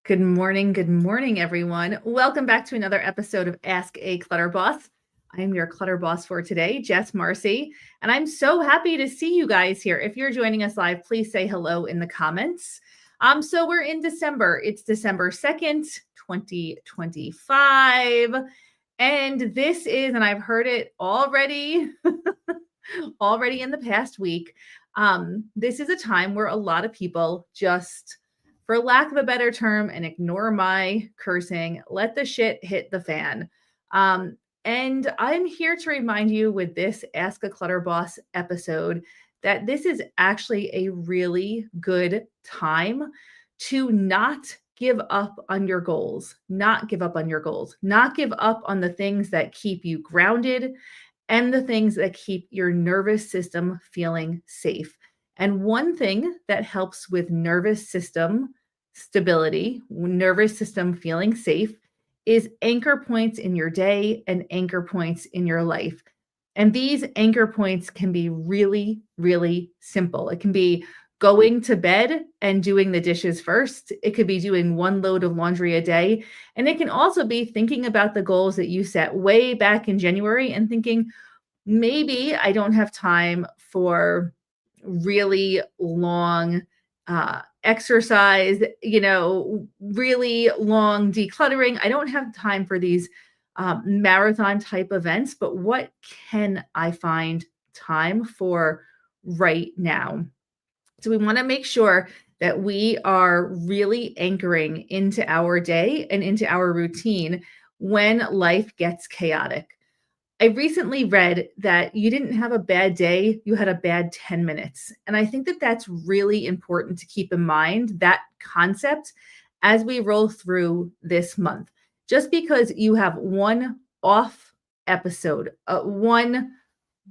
Good morning, everyone. Welcome back to another episode of Ask a Clutter Boss. I'm your Clutter Boss for today, Jess Marcy, and I'm so happy to see you guys here. If you're joining us live, please say hello in the comments. So we're in December. It's December 2nd, 2025. And this is, and I've heard it already, already in the past week. This is a time where a lot of people just, for lack of a better term, and ignore my cursing, let the shit hit the fan. And I'm here to remind you with this Ask a Clutter Boss episode that this is actually a really good time to not give up on your goals, not give up on your goals, not give up on the things that keep you grounded and the things that keep your nervous system feeling safe. And one thing that helps with nervous system stability, nervous system feeling safe, is anchor points in your day and anchor points in your life. And these anchor points can be really, really simple. It can be going to bed and doing the dishes first. It could be doing one load of laundry a day. And it can also be thinking about the goals that you set way back in January and thinking, maybe I don't have time for really long exercise, really long decluttering. I don't have time for these marathon type events, but what can I find time for right now? So we want to make sure that we are really anchoring into our day and into our routine when life gets chaotic. I recently read that you didn't have a bad day, you had a bad 10 minutes. And I think that that's really important to keep in mind, that concept, as we roll through this month. Just because you have one off episode, one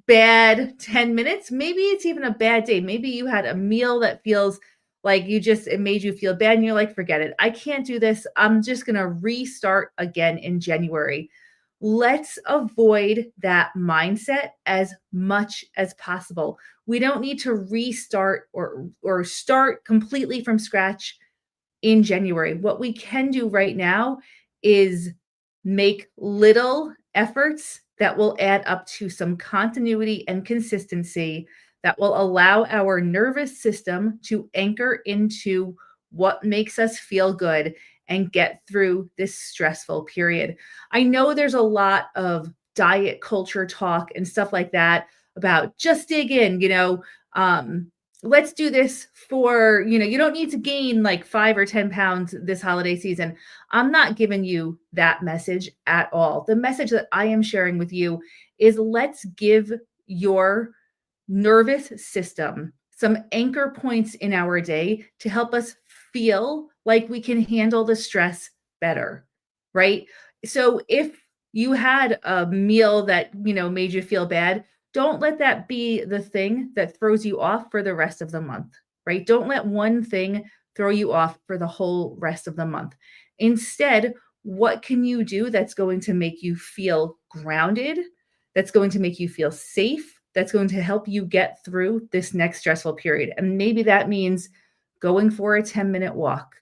bad 10 minutes, maybe it's even a bad day. Maybe you had a meal that feels like it made you feel bad and you're like, forget it. I can't do this. I'm just going to restart again in January. Let's avoid that mindset as much as possible. We don't need to restart or start completely from scratch in January. What we can do right now is make little efforts that will add up to some continuity and consistency that will allow our nervous system to anchor into what makes us feel good and get through this stressful period. I know there's a lot of diet culture talk and stuff like that about just dig in, let's do this for, you don't need to gain like 5 or 10 pounds this holiday season. I'm not giving you that message at all. The message that I am sharing with you is let's give your nervous system some anchor points in our day to help us feel like we can handle the stress better, right? So if you had a meal that, made you feel bad, don't let that be the thing that throws you off for the rest of the month, right? Don't let one thing throw you off for the whole rest of the month. Instead, what can you do that's going to make you feel grounded, that's going to make you feel safe, that's going to help you get through this next stressful period? And maybe that means going for a 10-minute walk,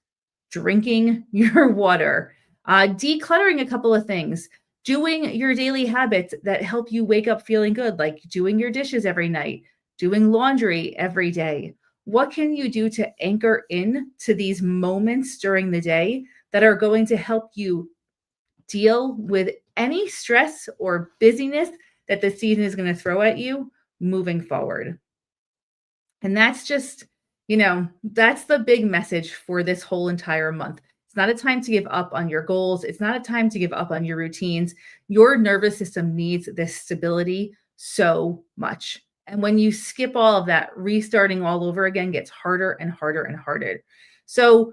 drinking your water, decluttering a couple of things, doing your daily habits that help you wake up feeling good, like doing your dishes every night, doing laundry every day. What can you do to anchor in to these moments during the day that are going to help you deal with any stress or busyness that the season is going to throw at you moving forward? And that's just, that's the big message for this whole entire month. It's not a time to give up on your goals. It's not a time to give up on your routines. Your nervous system needs this stability so much. And when you skip all of that, restarting all over again gets harder and harder and harder. So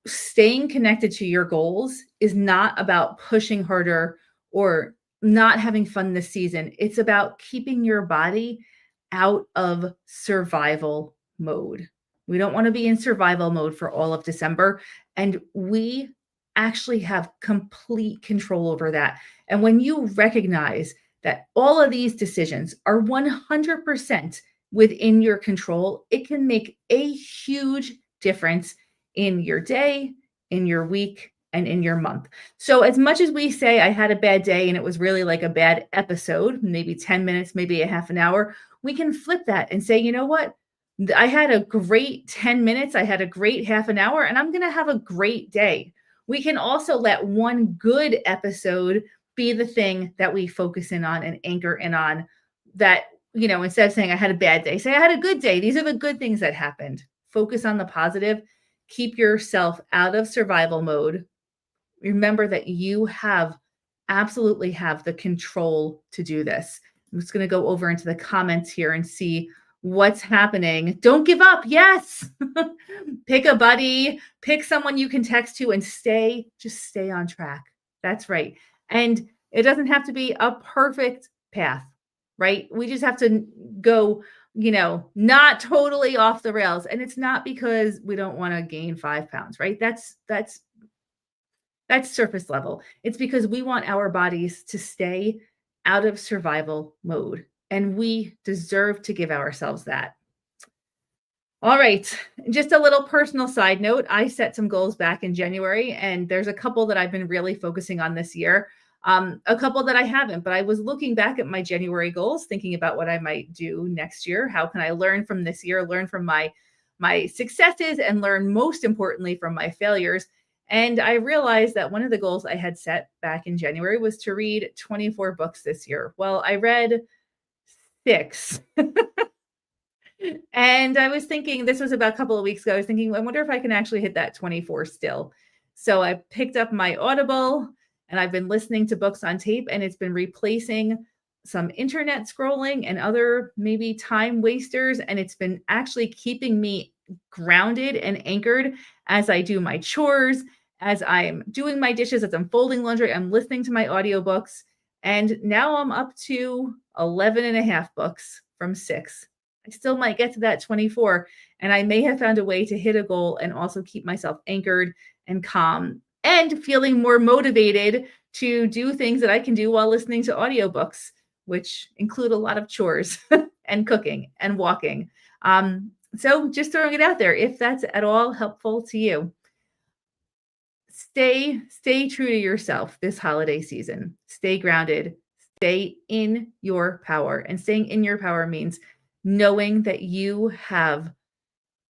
staying connected to your goals is not about pushing harder or not having fun this season. It's about keeping your body out of survival mode. We don't want to be in survival mode for all of December. And we actually have complete control over that. And when you recognize that all of these decisions are 100% within your control, it can make a huge difference in your day, in your week and in your month. So, as much as we say, I had a bad day and it was really like a bad episode, maybe 10 minutes, maybe a half an hour, we can flip that and say, you know what? I had a great 10 minutes. I had a great half an hour, and I'm going to have a great day. We can also let one good episode be the thing that we focus in on and anchor in on that, instead of saying I had a bad day, say I had a good day. These are the good things that happened. Focus on the positive. Keep yourself out of survival mode. Remember that you absolutely have the control to do this. I'm just going to go over into the comments here and see what's happening. Don't give up. Yes. Pick a buddy, pick someone you can text to and just stay on track. That's right. And it doesn't have to be a perfect path, right? We just have to go, not totally off the rails. And it's not because we don't want to gain 5 pounds, right? That's surface level. It's because we want our bodies to stay out of survival mode, and we deserve to give ourselves that. All right. Just a little personal side note. I set some goals back in January, and there's a couple that I've been really focusing on this year. A couple that I haven't, but I was looking back at my January goals, thinking about what I might do next year. How can I learn from this year, learn from my successes, and learn most importantly from my failures? And I realized that one of the goals I had set back in January was to read 24 books this year. Well, I read 6. And I was thinking, this was about a couple of weeks ago. I was thinking, I wonder if I can actually hit that 24 still. So I picked up my Audible and I've been listening to books on tape, and it's been replacing some internet scrolling and other maybe time wasters. And it's been actually keeping me grounded and anchored as I do my chores, as I'm doing my dishes, as I'm folding laundry, I'm listening to my audiobooks. And now I'm up to 11 and a half books from 6. I still might get to that 24, and I may have found a way to hit a goal and also keep myself anchored and calm and feeling more motivated to do things that I can do while listening to audiobooks, which include a lot of chores and cooking and walking. So just throwing it out there, if that's at all helpful to you. Stay true to yourself this holiday season. Stay grounded. Stay in your power. And staying in your power means knowing that you have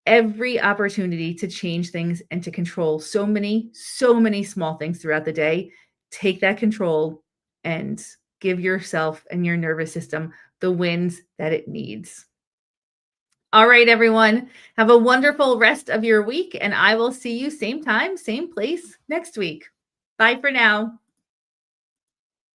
every opportunity to change things and to control so many small things throughout the day. Take that control and give yourself and your nervous system the wins that it needs. All right, everyone. Have a wonderful rest of your week, and I will see you same time, same place next week. Bye for now.